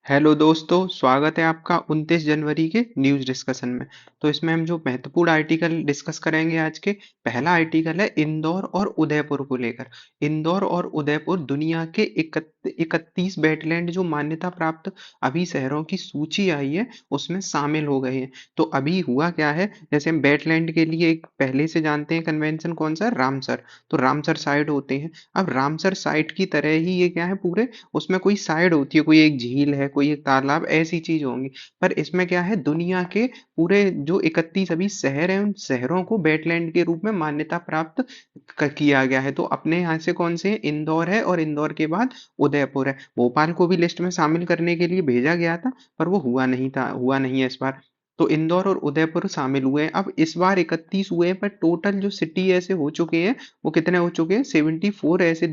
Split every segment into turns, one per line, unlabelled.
Hello दोस्तों, स्वागत है आपका 29 जनवरी के न्यूज़ डिस्कशन में। तो इसमें हम जो महत्वपूर्ण आर्टिकल डिस्कस करेंगे आज के, पहला आर्टिकल है इंदौर और उदयपुर को लेकर। इंदौर और उदयपुर दुनिया के 31 वेटलैंड जो मान्यता प्राप्त अभी शहरों की सूची आई है, उसमें शामिल हो गए हैं। तो अभी हुआ क्या है, जैसे हम वेटलैंड के लिए एक पहले से जानते हैं कन्वेंशन कौन सा है, रामसर। तो रामसर साइट होते हैं। अब रामसर साइट की तरह ही ये क्या है, पूरे उसमें कोई साइड होती है, कोई एक झील है, कोई एक तालाब, ऐसी चीज होंगी। पर इसमें क्या है, दुनिया के पूरे जो 31 अभी शहर हैं, उन शहरों को वेटलैंड के रूप में मान्यता प्राप्त किया गया है। तो अपने यहाँ से कौन से हैं? इंदौर है, और इंदौर के बाद उदयपुर है। भोपाल को भी लिस्ट में शामिल करने के लिए भेजा गया था, पर वो हुआ नहीं है इस बार। तो इंदौर और उदयपुर शामिल हुए हैं। अब इस बार 31 हुए हैं, पर टोटल जो सिटी ऐसे हो चुके हैं, वो कितने हो चुके हैं? 74 ऐसे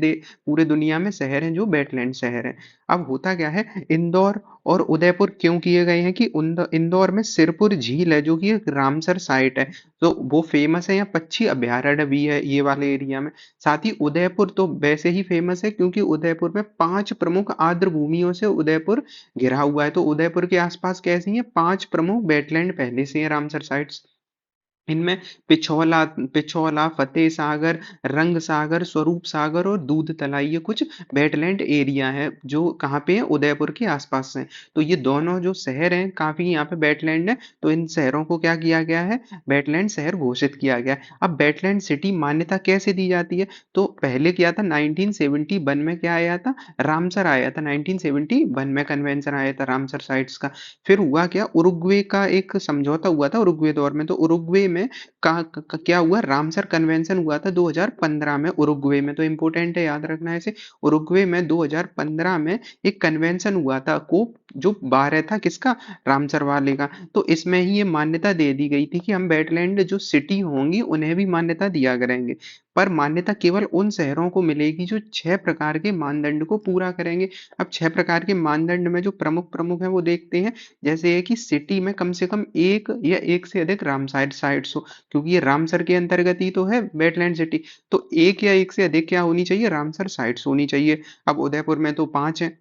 पूरे दुनिया में शहर हैं जो वेटलैंड शहर हैं। अब होता क्या है, इंदौर और उदयपुर क्यों किए गए हैं कि इंदौर में सिरपुर झील है, जो कि एक रामसर साइट है। तो वो फेमस है, यहाँ पक्षी अभयारण्य भी है ये वाले एरिया में। साथ ही उदयपुर तो वैसे ही फेमस है, क्योंकि उदयपुर में 5 प्रमुख आर्द्र भूमियों से उदयपुर घिरा हुआ है। तो उदयपुर के आसपास कैसी है, 5 प्रमुख वेटलैंड पहले से है रामसर साइट्स। इनमें पिछौला पिछौला, फतेह सागर, रंग सागर, स्वरूप सागर और दूध तलाई, ये कुछ वेटलैंड एरिया है जो कहाँ पे है, उदयपुर के आसपास है। तो ये दोनों जो शहर हैं, काफी यहाँ पे वेटलैंड है। तो इन शहरों को क्या किया गया है, वेटलैंड शहर घोषित किया गया है। अब वेटलैंड सिटी मान्यता कैसे दी जाती है? तो पहले क्या था, 1971 में क्या आया था, रामसर आया था। 1971 में कन्वेंशन आया था रामसर साइट्स का। फिर हुआ क्या, उरुग्वे का एक समझौता हुआ था उरुग्वे दौर में। तो उरुग्वे में क्या हुआ, रामसर कन्वेंशन हुआ था 2015 में उरुग्वे में। तो इंपॉर्टेंट है, याद रखना है इसे। उरुग्वे में 2015 में एक कन्वेंशन हुआ था, को जो 12 था किसका, रामसर वाले का। तो इसमें ही ये मान्यता दे दी गई थी कि हम वेटलैंड जो सिटी होंगी उन्हें भी मान्यता दिया करेंगे। पर मान्यता केवल उन शहरों को मिलेगी जो 6 प्रकार के मानदंड को पूरा करेंगे। अब 6 प्रकार के मानदंड में जो प्रमुख प्रमुख है वो देखते हैं। जैसे है कि सिटी में कम से कम एक या एक से अधिक रामसाइट साइट्स हो, क्योंकि ये रामसर के अंतर्गत ही तो है वेटलैंड सिटी। तो एक या एक से अधिक क्या होनी चाहिए, रामसर साइट्स होनी चाहिए। अब उदयपुर में तो 5 है।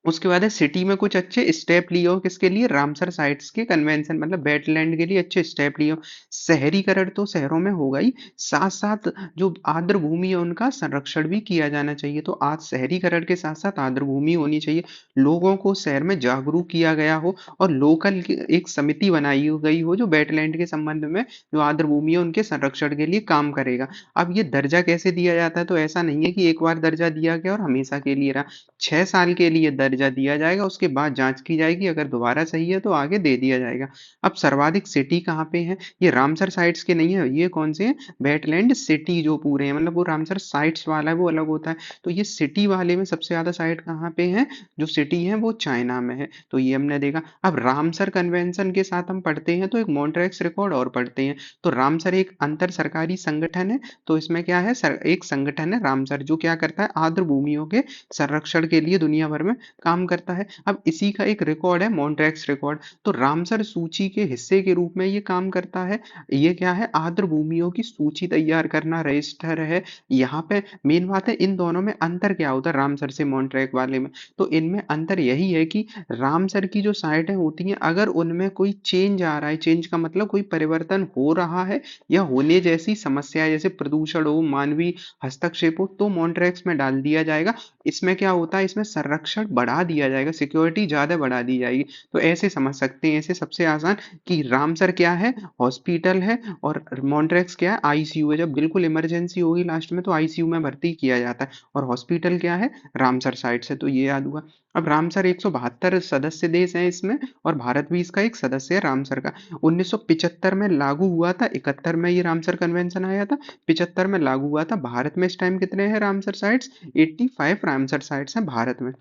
उसके बाद है, सिटी में कुछ अच्छे स्टेप लिए हो, किसके लिए, रामसर साइट्स के कन्वेंशन मतलब वेटलैंड के लिए अच्छे स्टेप लिए हो। शहरीकरण तो शहरों में होगा ही, साथ साथ जो आर्द्र भूमि है उनका संरक्षण भी किया जाना चाहिए। तो आज शहरीकरण के साथ साथ आर्द्र भूमि होनी चाहिए। लोगों को शहर में जागरूक किया गया हो, और लोकल एक समिति बनाई गई हो जो वेटलैंड के संबंध में, जो आर्द्र भूमि है उनके संरक्षण के लिए काम करेगा। अब ये दर्जा कैसे दिया जाता है, तो ऐसा नहीं है कि एक बार दर्जा दिया गया और हमेशा के लिए रहा। 6 साल के लिए दर्जा दिया जाएगा, उसके बाद जांच की जाएगी, अगर दोबारा सही है तो आगे दे दिया जाएगा। अब सर्वाधिक सिटी कहाँ पे है, ये रामसर साइट्स के नहीं है, ये कौन से हैं, वेटलैंड सिटी जो पूरे हैं, मतलब वो रामसर साइट्स वाला है वो अलग होता है। तो ये सिटी वाले में सबसे ज्यादा साइट कहाँ पे है, जो सिटी है वो चाइना में है। तो ये हमने देखा। अब रामसर कन्वेंशन के साथ हम पढ़ते हैं तो एक मॉन्ट्रेक्स रिकॉर्ड और पढ़ते हैं। तो रामसर एक अंतर सरकारी संगठन है। तो इसमें क्या है, एक संगठन है रामसर, जो क्या करता है, आर्द्र भूमियों के संरक्षण के लिए दुनिया भर में काम करता है। अब इसी का एक रिकॉर्ड है मॉन्ट्रेक्स रिकॉर्ड। तो रामसर सूची के हिस्से के रूप में ये काम करता है। ये क्या है, आर्द्र भूमियों की सूची तैयार करना, रजिस्टर है। यहाँ पे मेन बात है, इन दोनों में अंतर क्या होता है रामसर से मॉन्ट्रेक वाले में। तो इनमें अंतर यही है कि रामसर की जो साइटें होती हैं, अगर उनमें कोई चेंज आ रहा है, चेंज का मतलब कोई परिवर्तन हो रहा है या होने जैसी समस्या है, जैसे प्रदूषण हो, मानवीय हस्तक्षेप हो, तो मॉन्ट्रेक्स में डाल दिया जाएगा। इसमें क्या होता है, इसमें संरक्षण बढ़ा दिया जाएगा, सिक्योरिटी ज्यादा बढ़ा दी जाएगी। तो ऐसे समझ सकते हैं, ऐसे सबसे आसान कि रामसर क्या है, हॉस्पिटल है, और मॉन्ट्रेक्स क्या है, आईसीयू है। जब बिल्कुल इमरजेंसी होगी लास्ट में तो आईसीयू में भर्ती किया जाता है। और हॉस्पिटल क्या है, रामसर साइट से। तो ये याद हुआ। अब रामसर 172 सदस्य देश हैं इसमें, और भारत भी इसका एक सदस्य है रामसर का। 1975 में लागू हुआ था, 71 में ये रामसर कन्वेंशन आया था, 75 में लागू हुआ था। भारत में इस टाइम कितने हैं रामसर साइट्स, 85 रामसर साइट्स हैं भारत में।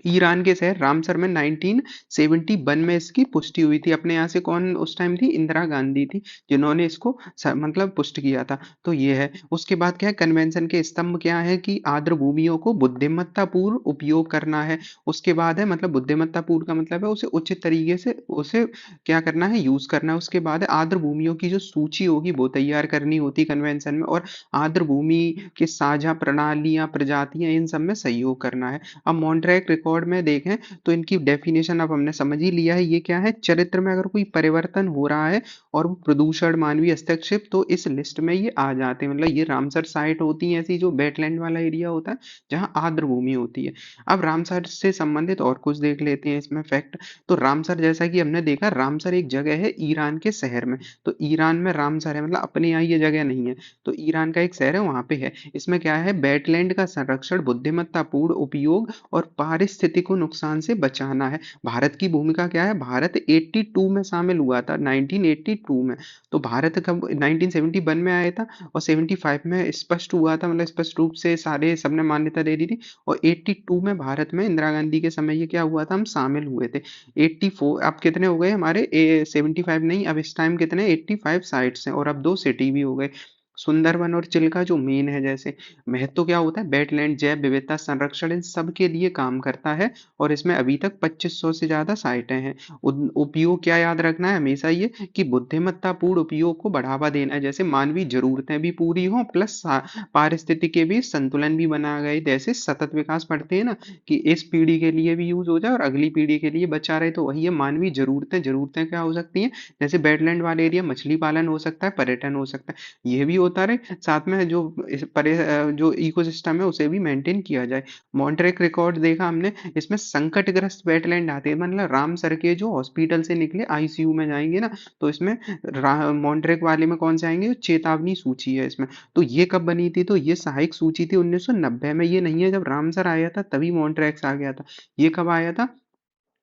ईरान के शहर रामसर में 1971 में इसकी पुष्टि हुई थी। अपने यहाँ से कौन उस टाइम थी, इंदिरा गांधी थी, जिन्होंने इसको मतलब पुष्ट किया था। तो ये है। उसके बाद क्या है, कन्वेंशन के स्तंभ क्या है कि आर्द्र भूमियों को बुद्धिमत्ता पूर्ण उपयोग करना है। उसके बाद है, मतलब बुद्धिमत्ता पूर्ण का मतलब है उसे उचित तरीके से उसे क्या करना है, यूज करना है। उसके बाद है, आर्द्र भूमियों की जो सूची होगी वो तैयार करनी होती कन्वेंशन में, और आर्द्र भूमि के साझा प्रणालियां, प्रजातियां, इन सब में सहयोग करना है। अब मॉन्ट्रेक रिकॉर्ड में देखें तो इनकी डेफिनेशन अब हमने समझ ही लिया है। ये क्या है, चरित्र में अगर कोई परिवर्तन हो रहा है और वो प्रदूषण, मानवीय हस्तक्षेप, तो इस लिस्ट में ये आ जाते हैं। मतलब ये रामसर साइट होती है ऐसी जो वेटलैंड वाला एरिया होता है जहाँ आर्द्र भूमि होती है। अब रामसर से संबंधित और कुछ देख लेते हैं इसमें फैक्ट। तो रामसर, जैसा कि हमने देखा, रामसर एक जगह है ईरान के शहर में। तो ईरान में रामसर है, मतलब अपने यहाँ ये जगह नहीं है। तो ईरान का एक शहर है, वहां पे है। इसमें क्या है, वेटलैंड का संरक्षण, बुद्धिमत्तापूर्ण उपयोग और पारिस्थितिकी को नुकसान से बचाना है। भारत की भूमिका क्या है, भारत 82 में शामिल हुआ था, 1982 में। तो भारत कब 1971 में आया था और 75 में स्पष्ट हुआ था, मतलब स्पष्ट रूप से सारे सबने मान्यता दे दी थी। और 82 में भारत में इंदिरा गांधी के समय ये क्या हुआ था, हम शामिल हुए थे। 84 अब कितने हो गए हमारे, 75 नहीं, अब इस टाइम कितने, 85 साइट्स हैं और अब 2 सिटी भी हो गए। सुंदरबन और चिल्का जो मेन है, जैसे महत्व क्या होता है, वेटलैंड, जैव विविधता संरक्षण, इन सब के लिए काम करता है। और इसमें अभी तक 2500 से ज्यादा साइटें हैं। उपयोग क्या याद रखना है हमेशा, ये कि बुद्धिमत्तापूर्ण उपयोग को बढ़ावा देना है, जैसे मानवीय जरूरतें भी पूरी हों प्लस पारिस्थितिकी के भी संतुलन भी बना गए। जैसे सतत विकास पढ़ते हैं ना, कि इस पीढ़ी के लिए भी यूज हो जाए और अगली पीढ़ी के लिए बचा रहे। तो वही है मानवीय जरूरतें। जरूरतें क्या हो सकती हैं, जैसे वेटलैंड वाले एरिया, मछली पालन हो सकता है, पर्यटन हो सकता है, ये भी होता रहे। साथ में जो जो इकोसिस्टम है उसे भी मेंटेन किया जाए। मॉन्ट्रेक रिकॉर्ड देखा हमने, इसमें संकटग्रस्त वेटलैंड आते हैं, मतलब रामसर के जो हॉस्पिटल से निकले आईसीयू में जाएंगे ना, तो इसमें मॉन्ट्रेक वाले में कौन से आएंगे, चेतावनी सूची है इसमें। तो ये कब बनी थी, तो ये सहायक सूची थी 1990 में। ये नहीं है जब रामसर आया था तभी मॉन्ट्रेक्स आ गया था। ये कब आया था,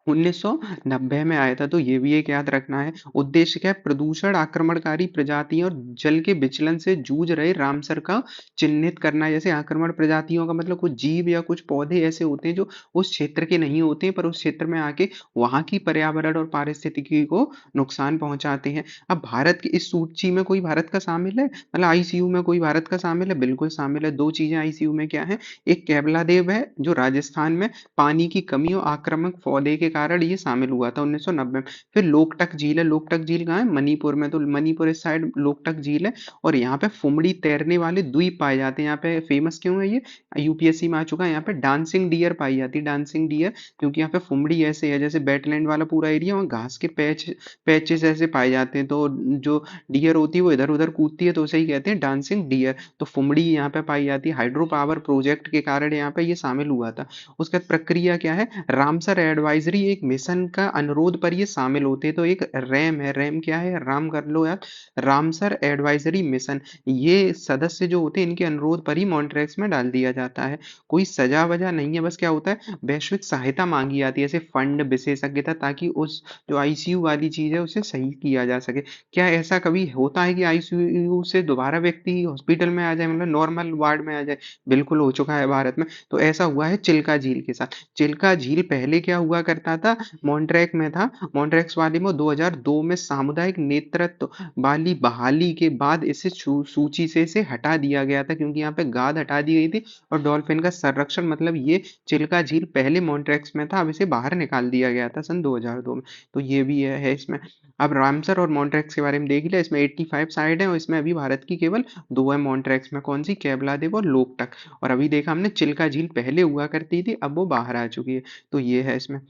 1990 में आया था। तो ये भी एक याद रखना है। उद्देश्य क्या है, प्रदूषण, आक्रमणकारी प्रजातियों और जल के विचलन से जूझ रहे रामसर का चिन्हित करना है। जैसे आक्रमण प्रजातियों का मतलब कुछ जीव या कुछ पौधे ऐसे होते हैं जो उस क्षेत्र के नहीं होते हैं, पर उस क्षेत्र में आके वहां की पर्यावरण और पारिस्थितिकी को नुकसान पहुंचाते हैं। अब भारत की इस सूची में कोई भारत का शामिल है, मतलब आईसीयू में कोई भारत का शामिल है, बिल्कुल शामिल है। दो चीजें आईसीयू में क्या है, एक केवला देव है जो राजस्थान में पानी की कमी और आक्रामक पौधे के कारण ये शामिल हुआ था 1990 में। फिर लोकटक झील है। लोकटक झील कहाँ है, मणिपुर में। तो मणिपुर इस साइड लोकटक झील है। और यहाँ पे फुमड़ी तैरने वाले द्वीप पाए जाते हैं। यहाँ पे फेमस क्यों है ये, यूपीएससी में आ चुका है। यहाँ पे डांसिंग डियर पाई जाती है, डांसिंग डियर, क्योंकि यहाँ पे फुमड़ी ऐसे है, जैसे वेटलैंड वाला पूरा एरिया, वहाँ घास के पैचेस ऐसे पाए जाते हैं। तो जो डियर होती है वो इधर उधर कूदती है, तो उसे ही कहते हैं डांसिंग डियर। तो फुमड़ी यहाँ पे पाई जाती है। हाइड्रो पावर प्रोजेक्ट के कारण यहाँ पे ये शामिल हुआ था। उसके बाद प्रक्रिया क्या है, रामसर एडवाइजरी एक मिशन का अनुरोध पर ये शामिल होते हैं। तो एक रैम है, रैम क्या है, राम कर लो यार, रामसर एडवाइजरी मिशन। ये सदस्य जो होते हैं इनके अनुरोध पर ही मॉन्ट्रेक्स में डाल दिया जाता है। कोई सजा वजह नहीं है, बस क्या होता है, वैश्विक सहायता मांगी जाती है, जैसे फंड, विशेषज्ञता, ताकि उस जो आईसीयू वाली चीज है उसे सही किया जा सके। क्या ऐसा कभी होता है कि आईसीयू से दोबारा व्यक्ति हॉस्पिटल में आ जाए, मतलब नॉर्मल वार्ड में आ जाए, बिल्कुल हो चुका है भारत में। तो ऐसा हुआ है चिल्का झील के साथ। चिल्का झील पहले क्या हुआ करता था, मॉन्ट्रेक में था। मॉन्ट्रेक्स वाले में 2002 में सामुदायिक नेतृत्व वाली बहाली के बाद इसे सूची से इसे हटा दिया गया था, क्योंकि यहाँ पे गाद हटा दी गई थी और डॉल्फिन का संरक्षण, मतलब ये चिल्का झील पहले मॉन्ट्रेक्स में था, अब इसे बाहर निकाल दिया गया था सन 2002 में। तो ये भी है इसमें। अब रामसर और मॉन्ट्रेक्स के बारे में देख लिया। इसमें 85 साइड है और इसमें अभी भारत की केवल दो है मॉन्ट्रेक्स में, कौन सी, केवलादेव और लोकटक। और अभी देखा हमने चिल्का झील पहले हुआ करती थी, अब वो बाहर आ चुकी है। तो ये है इसमें।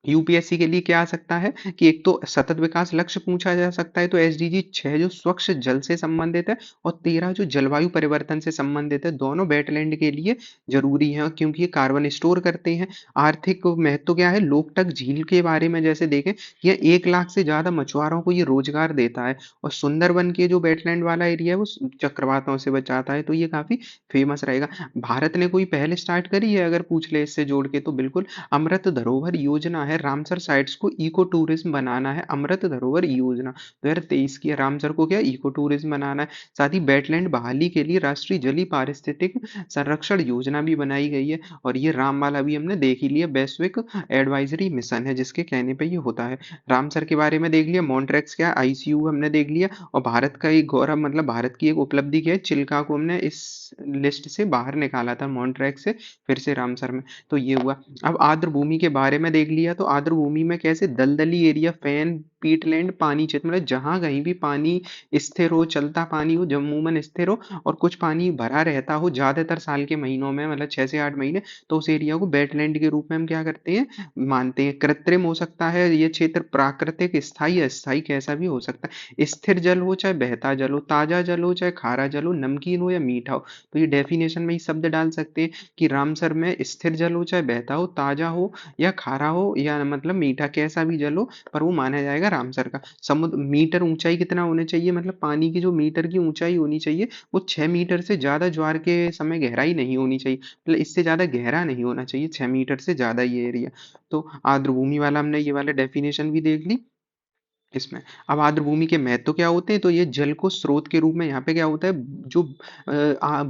यूपीएससी के लिए क्या आ सकता है कि एक तो सतत विकास लक्ष्य पूछा जा सकता है, तो एसडीजी 6 जो स्वच्छ जल से संबंधित है और 13 जो जलवायु परिवर्तन से संबंधित है, दोनों वेटलैंड के लिए जरूरी है क्योंकि ये कार्बन स्टोर करते हैं। आर्थिक महत्व क्या है, लोकटक झील के बारे में जैसे देखें, यह 1 लाख से ज्यादा मछुआरों को ये रोजगार देता है। और सुंदरबन के जो वेटलैंड वाला एरिया है वो चक्रवातों से बचाता है, तो ये काफी फेमस रहेगा। भारत ने कोई पहल स्टार्ट करी है अगर पूछ ले इससे जोड़ के, तो बिल्कुल अमृत धरोहर योजना है। रामसर साइट्स को इको टूरिज्म बनाना है, अमृत धरोहर योजना 2023 की है। रामसर को क्या इको टूरिज्म बनाना है। साथ ही वेटलैंड बहाली के लिए राष्ट्रीय जलीय पारिस्थितिक संरक्षण योजना भी बनाई गई है। और ये राम वाला भी हमने देख ही लिया, वैश्विक एडवाइजरी मिशन है जिसके कहने पे ये होता है। रामसर के बारे में देख लिया, मॉन्ट्रेक्स क्या, आईसीयू हमने देख लिया। और भारत का एक गौरव, मतलब भारत की एक उपलब्धि क्या है, चिल्का को हमने इस लिस्ट से बाहर निकाला था, मॉन्ट्रेक्स से फिर से रामसर में। तो ये हुआ। अब आर्द्र भूमि के बारे में देख लिया, तो आर्द्र भूमि में कैसे दलदली एरिया, फेन पीटलैंड पानी क्षेत्र, मतलब जहाँ कहीं भी पानी स्थिर हो, चलता पानी हो, अमूमन स्थिर हो और कुछ पानी भरा रहता हो ज़्यादातर साल के महीनों में, मतलब 6 से 8 महीने, तो उस एरिया को वेटलैंड के रूप में हम क्या करते हैं, मानते हैं। कृत्रिम हो सकता है ये क्षेत्र, प्राकृतिक, स्थायी, अस्थायी कैसा भी हो सकता है। स्थिर जल हो चाहे बहता जल हो, ताज़ा जल हो चाहे खारा जल हो, नमकीन हो या मीठा हो। तो ये डेफिनेशन में ही शब्द डाल सकते हैं कि रामसर में स्थिर जल हो चाहे बहता हो, ताज़ा हो या खारा हो या मतलब मीठा, कैसा भी जल हो, पर वो माना जाएगा रामसर का। समुद्र मीटर ऊंचाई कितना होना चाहिए, मतलब पानी की जो मीटर की ऊंचाई होनी चाहिए वो 6 मीटर से ज्यादा ज्वार के समय गहराई नहीं होनी चाहिए, मतलब इससे ज्यादा गहरा नहीं होना चाहिए, 6 मीटर से ज्यादा ये एरिया। तो आर्द्र भूमि वाला हमने ये वाला डेफिनेशन भी देख ली इसमें। अब आर्द्र भूमि के महत्व क्या होते हैं, तो ये जल को स्रोत के रूप में, यहाँ पे क्या होता है, जो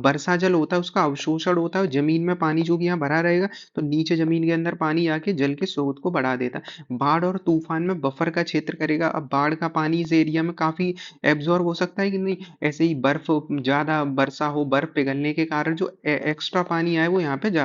वर्षा जल होता है उसका अवशोषण होता है, जमीन में पानी जो कि यहाँ भरा रहेगा तो नीचे जमीन के अंदर पानी आके जल के स्रोत को बढ़ा देता है। बाढ़ और तूफान में बफर का क्षेत्र करेगा। अब बाढ़ का पानी इस एरिया में काफी एब्जॉर्ब हो सकता है कि नहीं, ऐसे ही बर्फ, ज्यादा वर्षा हो, बर्फ पिघलने के कारण जो एक्स्ट्रा पानी आए वो यहाँ पे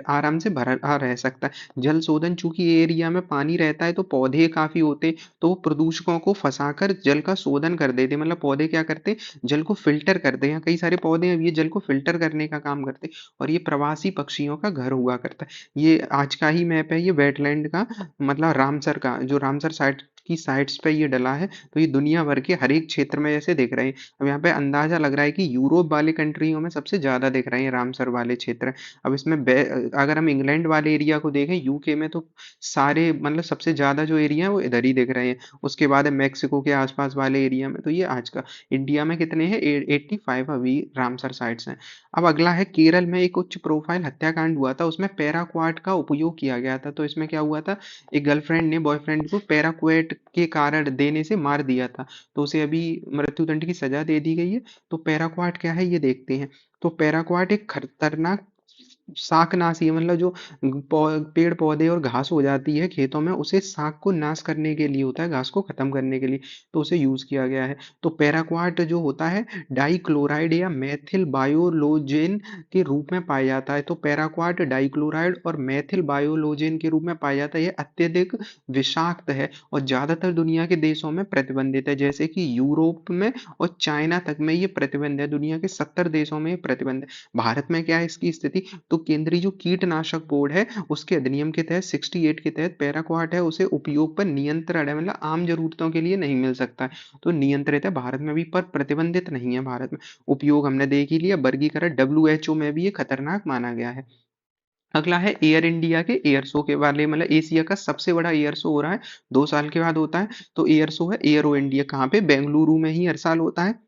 आराम से भरा रह सकता है। जल शोधन, चूंकि एरिया में पानी रहता है तो पौधे काफी होते, तो वो प्रदूषकों को फंसाकर जल का शोधन कर देते, मतलब पौधे क्या करते, जल को फिल्टर करते हैं। कई सारे पौधे हैं ये जल को फिल्टर करने का काम करते, और ये प्रवासी पक्षियों का घर हुआ करता है। ये आज का ही मैप है, ये वेटलैंड का, मतलब रामसर का, जो रामसर साइट की साइट्स पे ये डला है, तो ये दुनिया भर के हर एक क्षेत्र में जैसे दिख रहे हैं। अब यहाँ पे अंदाजा लग रहा है कि यूरोप वाले कंट्रियों में सबसे ज्यादा दिख रहे हैं रामसर वाले क्षेत्र। अब इसमें अगर हम इंग्लैंड वाले एरिया को देखें, यूके में, तो सारे मतलब सबसे ज्यादा जो एरिया है वो इधर ही दिख रहे हैं। उसके बाद है मैक्सिको के आसपास वाले एरिया में। तो ये आज का इंडिया में कितने हैं, 85 अभी रामसर साइट्स हैं। अब अगला है केरल में एक उच्च प्रोफाइल हत्याकांड हुआ था, उसमें पैराक्वाट का उपयोग किया गया था। तो इसमें क्या हुआ था, एक गर्लफ्रेंड ने बॉयफ्रेंड को पैराक्वेट के कारण देने से मार दिया था, तो उसे अभी मृत्युदंड की सजा दे दी गई है। तो पैराक्वाट क्या है ये देखते हैं। तो पैराक्वाट एक खतरनाक शाकनाशी है, मतलब जो पेड़ पौधे और घास हो जाती है खेतों में, उसे शाक को नाश करने के लिए होता है, घास को खत्म करने के लिए, तो उसे यूज किया गया है। तो पैराक्वाट जो होता है डाइक्लोराइड या मेथिल बायोलोजेन के रूप में पाया जाता है। तो पैराक्वाट डाइक्लोराइड और मेथिल बायोलोजेन के रूप में पाया जाता है। यह अत्यधिक विषाक्त है और ज्यादातर दुनिया के देशों में प्रतिबंधित है, जैसे कि यूरोप में और चाइना तक में ये प्रतिबंध है। दुनिया के 70 देशों में ये प्रतिबंध है। भारत में क्या है इसकी स्थिति, तो केंद्रीय जो कीटनाशक बोर्ड है उसके अधिनियम के तहत 68 के तहत पैराक्वाट है, उसे उपयोग पर नियंत्रण है, मतलब आम जरूरतों के लिए नहीं मिल सकता है, तो नियंत्रित है भारत में भी, पर प्रतिबंधित नहीं है भारत में। उपयोग हमने देख ही लिया। वर्गीकरण WHO में भी ये खतरनाक माना गया है। अगला है एयर इंडिया के एयर शो के वाले, मतलब एशिया का सबसे बड़ा एयर शो हो रहा है, 2 साल के बाद होता है। तो एयर शो है एयरो इंडिया, कहाँ पे, बेंगलुरु में ही हर साल होता है।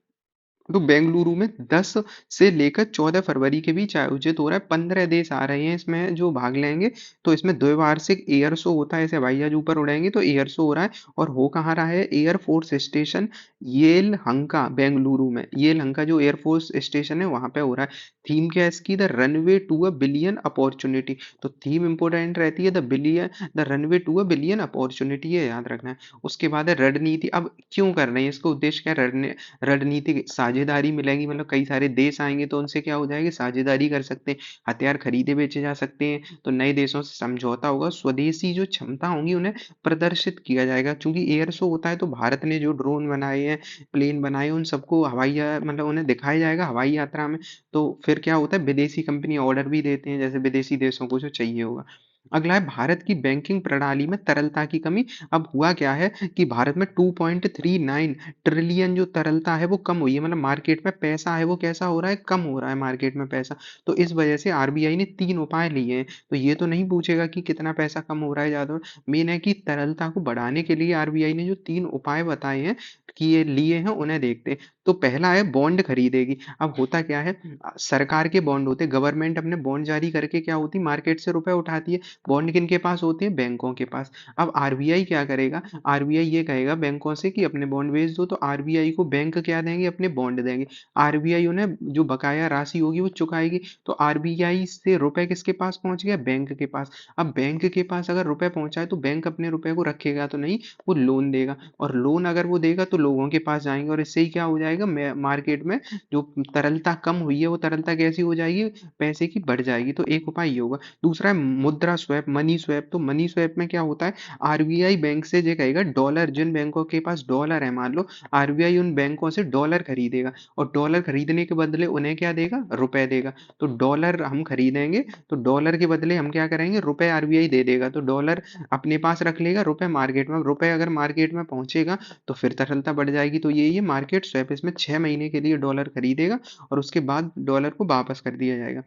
तो बेंगलुरु में 10 से लेकर 14 फरवरी के बीच आयोजित हो रहा है। 15 देश आ रहे हैं इसमें जो भाग लेंगे। तो इसमें द्विवार्षिक एयर शो होता है, ऐसे हवाई जहाज ऊपर उड़ाएंगे तो एयर शो हो रहा है। और हो कहाँ रहा है, air force station Yelahanka, Bengaluru में येलहंका जो एयर फोर्स स्टेशन है वहां पे हो रहा है। थीम क्या है इसकी, the runway to a billion opportunity. तो थीम इंपोर्टेंट रहती है, the runway to a billion opportunity, ये याद रखना है। उसके बाद है रणनीति। अब क्यों कर रहे हैं इसको, उद्देश्य क्या है, रणनीतिक साझेदारी मिलेगी, मतलब कई सारे देश आएंगे तो उनसे क्या हो जाएगी, साझेदारी कर सकते हैं, हथियार खरीदे बेचे जा सकते हैं, तो नए देशों से समझौता होगा, स्वदेशी जो क्षमता होंगी उन्हें प्रदर्शित किया जाएगा। क्योंकि एयर शो होता है तो भारत ने जो ड्रोन बनाए हैं, प्लेन बनाए, उन सबको मतलब उन्हें दिखाया जाएगा हवाई यात्रा में। तो फिर क्या होता है, विदेशी कंपनी ऑर्डर भी देते हैं, जैसे विदेशी देशों को जो चाहिए होगा। अगला है भारत की बैंकिंग प्रणाली में तरलता की कमी। अब हुआ क्या है कि भारत में 2.39 ट्रिलियन जो तरलता है वो कम हुई है, मतलब मार्केट में पैसा है वो कैसा हो रहा है, कम हो रहा है मार्केट में पैसा। तो इस वजह से आरबीआई ने 3 उपाय लिए हैं। तो ये तो नहीं पूछेगा कि कितना पैसा कम हो रहा है, ज्यादा, मेन है कि तरलता को बढ़ाने के लिए आरबीआई ने जो 3 उपाय बताए हैं कि ये लिए हैं उन्हें देखते हैं। तो पहला है बॉन्ड खरीदेगी। अब होता क्या है, सरकार के बॉन्ड होते, गवर्नमेंट अपने बॉन्ड जारी करके क्या होती, मार्केट से रुपए उठाती है। बॉन्ड किनके पास होते हैं, बैंकों के पास। अब आरबीआई क्या करेगा, आरबीआई ये कहेगा बैंकों से कि अपने बॉन्ड बेच दो, तो आरबीआई को बैंक क्या देंगे, अपने बॉन्ड देंगे। आरबीआई उन्हें जो बकाया राशि होगी वो चुकाएगी। तो आरबीआई से रुपए किसके पास पहुंच गया, बैंक के पास। अब बैंक के पास अगर रुपए पहुंचाए तो बैंक अपने रुपए को रखेगा तो नहीं, वो लोन देगा, और लोन अगर वो देगा तो लोगों के पास जाएंगे, और इससे ही क्या हो जाएगा, जाएगा मार्केट में, जो तरलता कम हुई है वो तरलता कैसी हो जाएगी, पैसे की बढ़ जाएगी। तो एक उपाय ये होगा। दूसरा है मुद्रा स्वैप, मनी स्वैप। तो मनी स्वैप में क्या होता है, आरबीआई बैंक से ये कहेगा डॉलर, जिन बैंकों के पास डॉलर है मान लो, आरबीआई उन बैंकों से डॉलर खरीदेगा और डॉलर खरीदने के बदले उन्हें क्या देगा, रुपए देगा। तो डॉलर हम खरीदेंगे तो डॉलर के बदले हम क्या करेंगे, रुपए आरबीआई दे देगा। तो डॉलर अपने पास रख लेगा, रुपए मार्केट में, रुपए अगर मार्केट में पहुंचेगा तो फिर तरलता बढ़ जाएगी। तो ये मार्केट स्वैप, इसमें 6 महीने के लिए डॉलर खरीदेगा और उसके बाद डॉलर को वापस कर दिया जाएगा।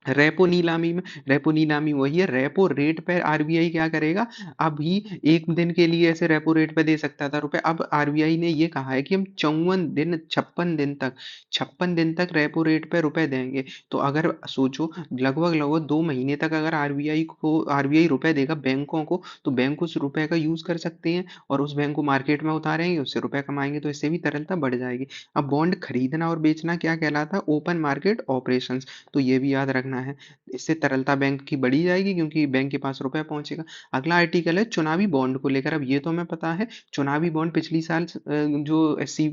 रेपो नीलामी में, रेपो नीलामी वही है, रेपो रेट पे आरबीआई क्या करेगा, अभी एक दिन के लिए ऐसे रेपो रेट पे दे सकता था रुपए, अब आरबीआई ने ये कहा है कि हम 54 दिन, 56 दिन तक रेपो रेट पे रुपए देंगे। तो अगर सोचो, लगभग लगभग 2 महीने तक अगर आरबीआई रुपए देगा बैंकों को, तो बैंक उस रुपए का यूज कर सकते हैं और उस बैंक को मार्केट में उतारेंगे, उससे रुपए कमाएंगे। तो इससे भी तरलता बढ़ जाएगी। अब बॉन्ड खरीदना और बेचना क्या कहलाता है, ओपन मार्केट ऑपरेशंस। तो ये भी याद रखना है। इससे तरलता बैंक की बढ़ी जाएगी क्योंकि बैंक के पास रुपया पहुंचेगा। अगला आर्टिकल है चुनावी बॉन्ड को लेकर। अब ये तो हमें पता है, चुनावी बॉन्ड पिछली साल जो एससी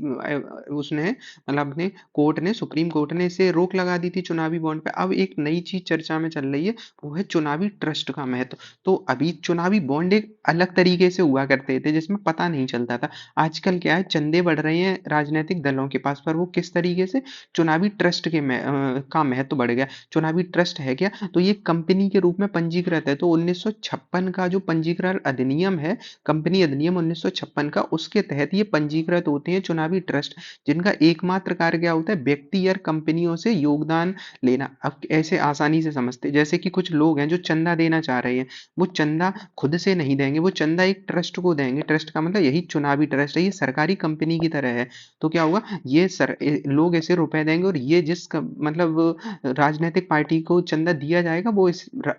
उसने मतलब अपने कोर्ट ने, सुप्रीम कोर्ट ने इसे रोक लगा दी थी चुनावी बॉन्ड पे। अब एक नई चीज चर्चा में चल रही है, वो है चुनावी ट्रस्ट का महत्व। तो अभी चुनावी बॉन्ड एक अलग तरीके से हुआ करते थे जिसमें पता नहीं चलता था। आजकल क्या है, चंदे बढ़ रहे हैं राजनीतिक दलों के पास, पर वो किस तरीके से, चुनावी ट्रस्ट का महत्व बढ़ गया। चुनावी ट्रस्ट है क्या, तो ये कंपनी के रूप में पंजीकृत है। तो 1956 का जो पंजीकरण अधिनियम है, कंपनी अधिनियम 1956 का, उसके तहत ये पंजीकृत होते हैं चुनावी ट्रस्ट, जिनका एकमात्र कार्य क्या होता है, व्यक्ति या कंपनियों से योगदान लेना। अब ऐसे आसानी से समझते, जैसे कि कुछ लोग हैं जो चंदा देना चाह रहे हैं, वो चंदा खुद से नहीं देंगे, वो चंदा एक ट्रस्ट को देंगे। ट्रस्ट का मतलब यही चुनावी ट्रस्ट है, ये सरकारी कंपनी की तरह है। तो क्या होगा, लोग ऐसे रुपए देंगे और ये मतलब राजनीतिक पार्टी को चंदा दिया जाएगा, वो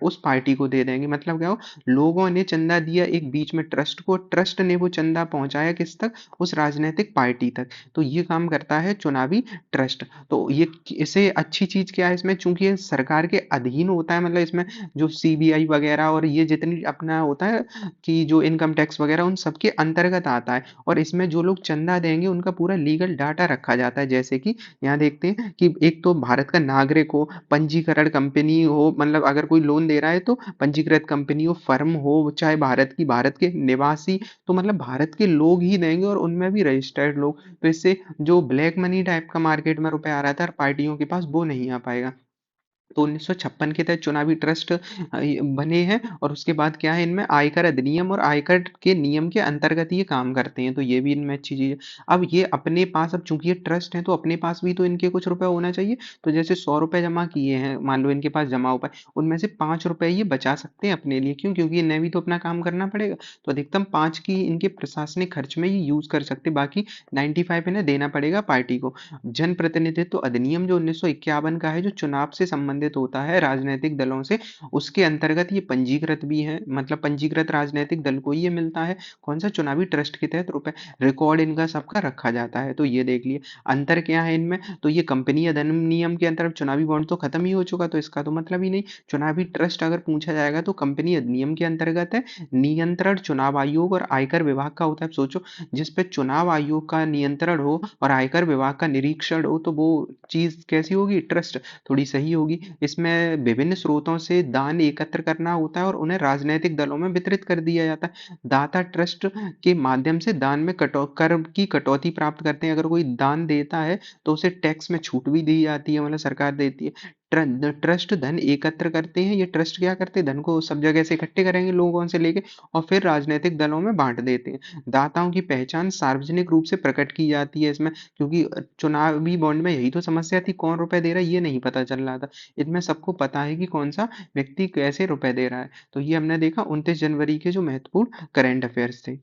उस पार्टी को दे देंगे। मतलब क्या हो, लोगों ने चंदा दिया एक बीच में ट्रस्ट को, ट्रस्ट ने वो चंदा पहुंचाया किस तक, उस राजनीतिक पार्टी तक। तो ये काम करता है चुनावी ट्रस्ट। तो ये, इसे अच्छी चीज क्या है इसमें, चूंकि ये सरकार के अधीन होता है, मतलब इसमें जो सीबीआई वगैरह और ये जितनी अपना होता है कि जो इनकम टैक्स वगैरह, उन सबके अंतर्गत आता है। और इसमें जो लोग चंदा देंगे उनका पूरा लीगल डाटा रखा जाता है। जैसे कि यहाँ देखते हैं कि एक तो भारत का नागरिक हो, पंजीकरण कंपनी हो, मतलब अगर कोई लोन दे रहा है तो पंजीकृत कंपनी हो, फर्म हो, चाहे भारत की, भारत के निवासी, तो मतलब भारत के लोग ही देंगे और उनमें भी रजिस्टर्ड लोग। तो इससे जो ब्लैक मनी टाइप का मार्केट में रुपया आ रहा था पार्टियों के पास, वो नहीं आ पाएगा। तो 1956 के तहत चुनावी ट्रस्ट बने हैं और उसके बाद क्या है, इनमें आयकर अधिनियम और आयकर के नियम के अंतर्गत ये काम करते हैं। तो ये भी इनमें अच्छी चीज है। अब ये अपने पास, अब चूंकि ये ट्रस्ट है तो अपने पास भी तो इनके कुछ रुपए होना चाहिए। तो जैसे 100 रुपए जमा किए हैं, मान लो इनके पास जमा हो पाए, उनमें से 5 रुपए ये बचा सकते हैं अपने लिए। क्यों, क्योंकि इन्हें भी तो अपना काम करना पड़ेगा। तो अधिकतम 5 की इनके प्रशासनिक खर्च में ये यूज कर सकते, बाकी 95 इन्हें देना पड़ेगा पार्टी को। जन प्रतिनिधित्व अधिनियम जो 1951 का है, जो चुनाव से संबंधित होता है राजनीतिक दलों से, उसके अंतर्गत ये पंजीकृत भी है, मतलब पंजीकृत राजनीतिक दल को ये मिलता है कौन सा, चुनावी ट्रस्ट के तहत रुपए। रिकॉर्ड इनका सबका रखा जाता है। तो ये देख लिए अंतर क्या है इनमें। तो ये कंपनी अधिनियम के अंतर्गत चुनावी बॉन्ड तो खत्म ही हो चुका, तो इसका तो मतलब ही नहीं। चुनावी ट्रस्ट अगर पूछा जाएगा तो कंपनी अधिनियम के अंतर्गत है। नियंत्रण चुनाव आयोग और आयकर विभाग का होता है। सोचो, जिस पे चुनाव आयोग का नियंत्रण हो और आयकर विभाग का निरीक्षण हो, तो वो चीज कैसी होगी, ट्रस्ट थोड़ी सही होगी। इसमें विभिन्न स्रोतों से दान एकत्र करना होता है और उन्हें राजनीतिक दलों में वितरित कर दिया जाता है। दाता ट्रस्ट के माध्यम से दान में कर की कटौती प्राप्त करते हैं। अगर कोई दान देता है तो उसे टैक्स में छूट भी दी जाती है, मतलब सरकार देती है। ट्रस्ट धन एकत्र करते हैं। ये ट्रस्ट क्या करते हैं, धन को सब जगह से इकट्ठे करेंगे लोगों से लेके और फिर राजनीतिक दलों में बांट देते हैं। दाताओं की पहचान सार्वजनिक रूप से प्रकट की जाती है इसमें, क्योंकि चुनावी बॉन्ड में यही तो समस्या थी, कौन रुपए दे रहा है ये नहीं पता चल रहा था। इनमें सबको पता है कि कौन सा व्यक्ति कैसे रुपए दे रहा है। तो ये हमने देखा 29 जनवरी के जो महत्वपूर्ण करंट अफेयर्स थे।